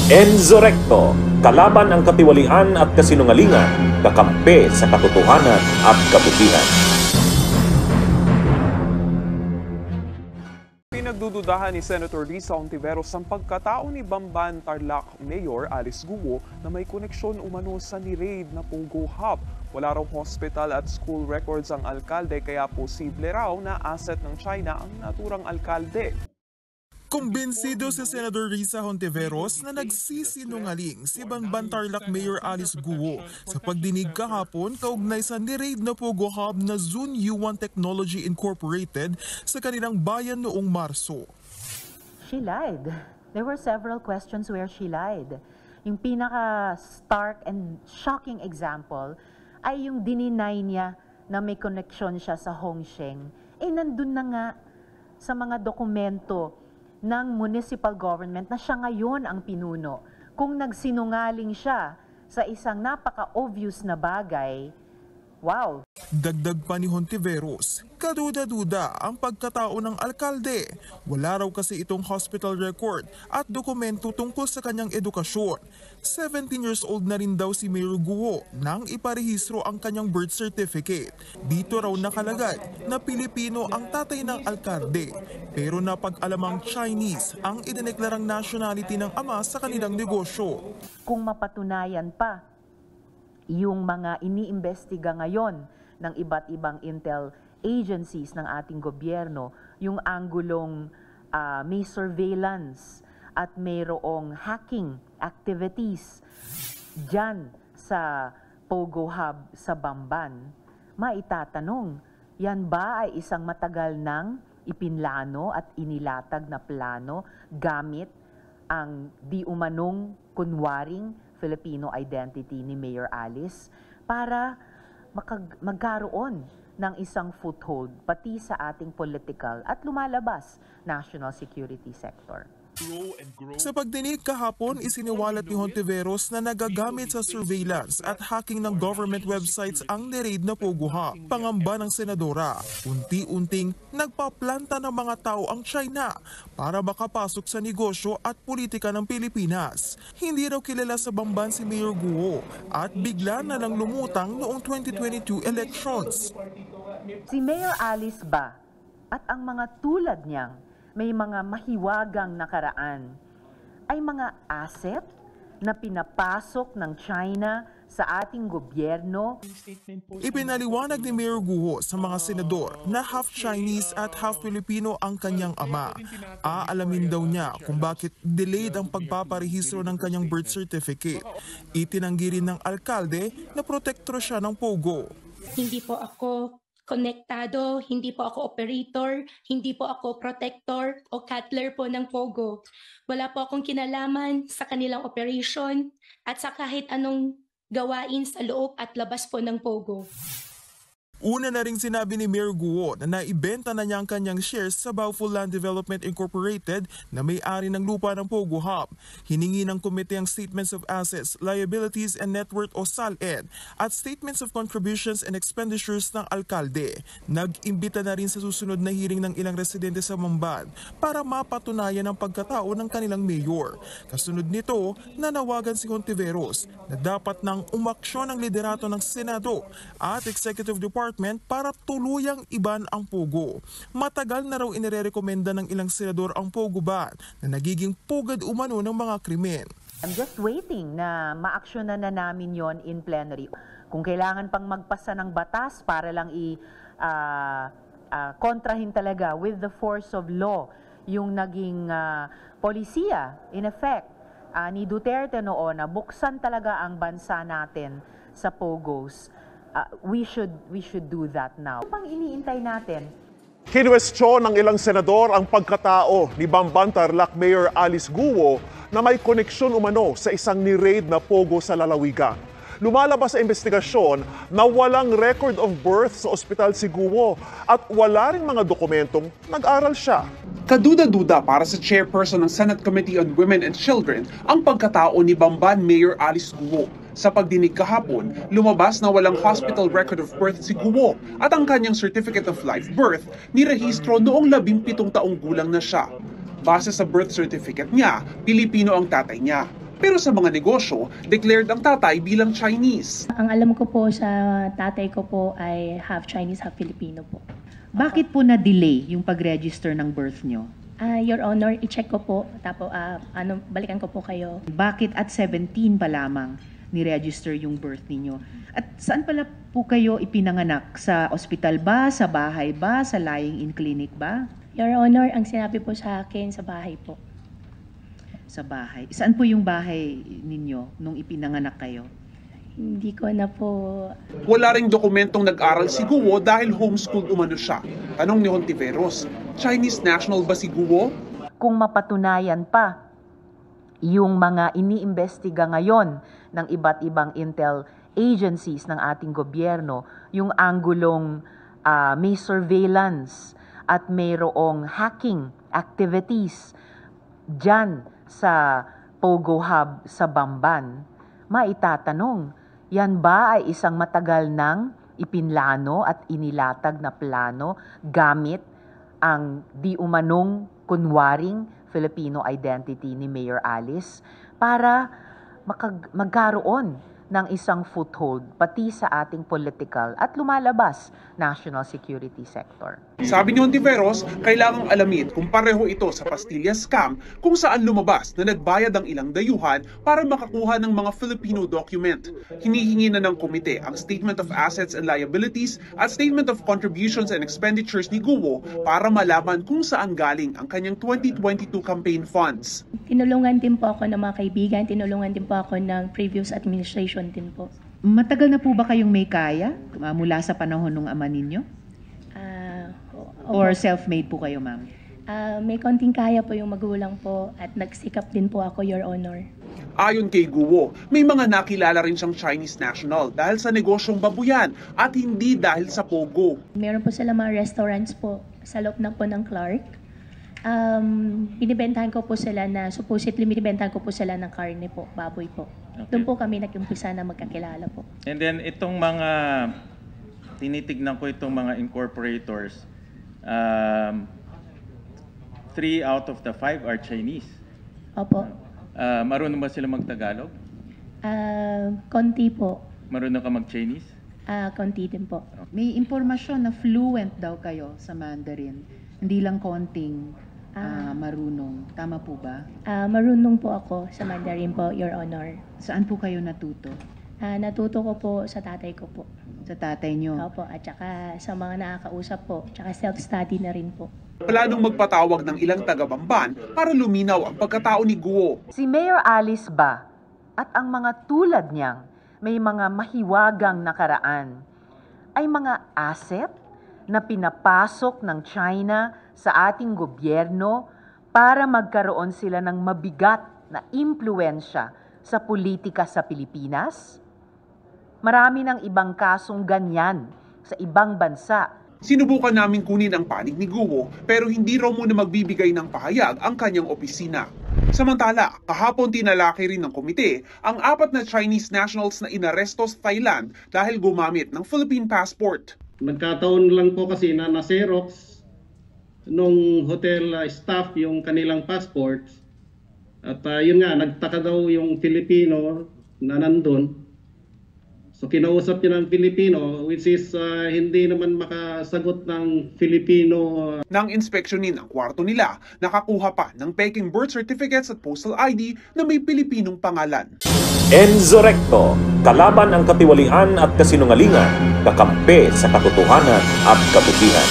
Enzo Recto, kalaban ang katiwalian at kasinungalingan, kakampi sa katotohanan at kabutihan. Pinagdududahan ni Senator Risa Hontiveros ang pagkatao ni Bamban Tarlac Mayor Alice Guo na may koneksyon umano sa ni-raid na Pogo Hub. Wala raw hospital at school records ang alkalde kaya posible raw na asset ng China ang naturang alkalde. Kumbinsido si Senator Risa Hontiveros na nagsisinungaling si Bamban Tarlac Mayor Alice Guo sa pagdinig kahapon kaugnay sa ni-raid na Pogo Hub na Zun Yuan Technology Incorporated sa kanilang bayan noong Marso. She lied. There were several questions where she lied. Yung pinaka-stark and shocking example ay yung dininay niya na may connection siya sa Hongsheng. Nandun na nga sa mga dokumento ng municipal government na siya ngayon ang pinuno. Kung nagsinungaling siya sa isang napaka-obvious na bagay, wow! Dagdag pa ni Hontiveros, kaduda-duda ang pagkatao ng alkalde. Wala raw kasi itong hospital record at dokumento tungkol sa kanyang edukasyon. 17 years old na rin daw si Mayor Guo nang iparehistro ang kanyang birth certificate. Dito raw nakalagay na Pilipino ang tatay ng alkalde. Pero napag-alamang Chinese ang idineklarang nationality ng ama sa kanilang negosyo. Kung mapatunayan pa yung mga iniimbestiga ngayon ng iba't ibang intel agencies ng ating gobyerno, yung anggulong may surveillance at mayroong hacking activities dyan sa Pogo Hub sa Bamban, maitatanong, yan ba ay isang matagal nang ipinlano at inilatag na plano gamit ang di umanong kunwaring Filipino identity ni Mayor Alice para magkaroon ng isang foothold pati sa ating political at lumalabas national security sector. Sa pagdinig kahapon, isiniwalat ni Hontiveros na nagagamit sa surveillance at hacking ng government websites ang ni-raid na Pogo Hub. Pangamba ng senadora, unti-unting nagpaplanta ng mga tao ang China para makapasok sa negosyo at politika ng Pilipinas. Hindi raw kilala sa Bamban si Mayor Guo at bigla na lang lumutang noong 2022 elections. Si Mayor Alice ba at ang mga tulad niyang may mga mahiwagang nakaraan ay mga asset na pinapasok ng China sa ating gobyerno. Ipinaliwanag ni Mayor Guo sa mga senador na half Chinese at half Filipino ang kanyang ama. Aalamin daw niya kung bakit delayed ang pagpaparehistro ng kanyang birth certificate. Itinanggi rin ng alkalde na protektoro siya ng Pogo. Hindi po ako konektado, hindi po ako operator, hindi po ako protector o cutler po ng Pogo. Wala po akong kinalaman sa kanilang operation at sa kahit anong gawain sa loob at labas po ng Pogo. Una na ring sinabi ni Mayor Guo na naibenta na niya ang kanyang shares sa Bauful Land Development Incorporated na may-ari ng lupa ng Pogo Hub. Hiningi ng komite ang Statements of Assets, Liabilities and Net Worth o SALED at Statements of Contributions and Expenditures ng alkalde. Nag-imbita na rin sa susunod na hearing ng ilang residente sa Bamban para mapatunayan ang pagkatao ng kanilang mayor. Kasunod nito, nanawagan si Hontiveros na dapat nang umaksyon ang liderato ng Senado at Executive Department para tuluyang iban ang Pogo. Matagal na raw inirekomenda ng ilang senador ang Pogo ban na nagiging pugad umano ng mga krimen. I'm just waiting na maaksyonan na namin yon in plenary. Kung kailangan pang magpasa ng batas para lang kontrahin talaga with the force of law yung naging polisiya, in effect, ni Duterte noon na buksan talaga ang bansa natin sa Pogos. We should do that now. Ano pang iniintay natin? Kinwestiyon ng ilang senador ang pagkatao ni Bamban Tarlac Mayor Alice Guo na may koneksyon umano sa isang ni-raid na Pogo sa lalawigan. Lumalabas sa investigasyon na walang record of birth sa ospital si Guo at wala ring mga dokumentong nag-aral siya. Kaduda-duda para sa chairperson ng Senate Committee on Women and Children ang pagkatao ni Bamban Mayor Alice Guo. Sa pagdinig kahapon, lumabas na walang hospital record of birth si Guo at ang kanyang certificate of live birth nirehistro noong 17 taong gulang na siya. Base sa birth certificate niya, Pilipino ang tatay niya. Pero sa mga negosyo, declared ang tatay bilang Chinese. Ang alam ko po sa tatay ko po ay half Chinese, half Filipino po. Bakit po na-delay yung pag-register ng birth nyo? Your Honor, i-check ko po, tapos balikan ko po kayo. Bakit at 17 pa lamang ni-register yung birth ninyo? At saan pala po kayo ipinanganak? Sa ospital ba? Sa bahay ba? Sa lying-in clinic ba? Your Honor, ang sinabi po sa akin sa bahay po. Sa bahay. Saan po yung bahay ninyo nung ipinanganak kayo? Hindi ko na po... Wala ring dokumentong nag-aral si Guo dahil homeschooled umano siya. Tanong ni Hontiveros, Chinese national ba si Guo? Kung mapatunayan pa yung mga iniimbestiga ngayon ng iba't ibang intel agencies ng ating gobyerno, yung anggulong may surveillance at mayroong hacking activities dyan sa Pogo Hub sa Bamban, maitatanong, yan ba ay isang matagal nang ipinlano at inilatag na plano gamit ang di umanong kunwaring Filipino identity ni Mayor Alice para magkaroon ng isang foothold pati sa ating political at lumalabas national security sector. Sabi ni Hontiveros, kailangang alamin kung pareho ito sa Pastilla scam kung saan lumabas na nagbayad ang ilang dayuhan para makakuha ng mga Filipino document. Hinihingi na ng komite ang Statement of Assets and Liabilities at Statement of Contributions and Expenditures ni Guo para malaman kung saan galing ang kanyang 2022 campaign funds. Tinulungan din po ako ng mga kaibigan, tinulungan din po ako ng previous administration din po. Matagal na po ba kayong may kaya mula sa panahon ng ama ninyo? Or self-made po kayo, ma'am? May konting kaya po yung magulang po at nagsikap din po ako, Your Honor. Ayon kay Guo, may mga nakilala rin siyang Chinese national dahil sa negosyong babuyan at hindi dahil sa Pogo. Meron po sila mga restaurants po sa loob na po ng Clark. Binibentahan ko po sila na, supposedly binibentahan ko po sila ng karne po, baboy po. Okay. Doon po kami nag-umpisa na magkakilala po. And then itong mga, tinitignan ko itong mga incorporators, 3 out of the 5 are Chinese. Opo. Marunong ba sila mag-Tagalog? Konti po. Marunong ka mag-Chinese? Konti din po. May impormasyon na fluent daw kayo sa Mandarin. Hindi lang konting marunong. Tama po ba? Marunong po ako sa Mandarin po, Your Honor. Saan po kayo natuto? Natuto ko po sa tatay ko po. Sa tatay nyo? Opo, at saka sa mga nakakausap po, tsaka self-study na rin po. Planong magpatawag ng ilang taga-Bamban para luminaw ang pagkatao ni Guo. Si Mayor Alice ba at ang mga tulad niyang may mga mahiwagang nakaraan ay mga asset na pinapasok ng China sa ating gobyerno para magkaroon sila ng mabigat na impluensya sa politika sa Pilipinas? Marami ng ibang kasong ganyan sa ibang bansa. Sinubukan namin kunin ang panig ni Guo pero hindi raw muna magbibigay ng pahayag ang kanyang opisina. Samantala, kahapon tinalaki rin ng komite ang 4 na Chinese nationals na inaresto sa Thailand dahil gumamit ng Philippine passport. Nagkataon lang po kasi na na-xerox nung hotel staff yung kanilang passports. At yun nga, nagtaka daw yung Filipino na nandun. So kinausap niya ng Filipino which is hindi naman makasagot ng Filipino. Nang inspeksyonin ang kwarto nila, nakakuha pa ng peking birth certificates at postal ID na may Pilipinong pangalan. Enzo Recto, kalaban ang katiwalian at kasinungalingan, kakampi sa katotohanan at kabutihan.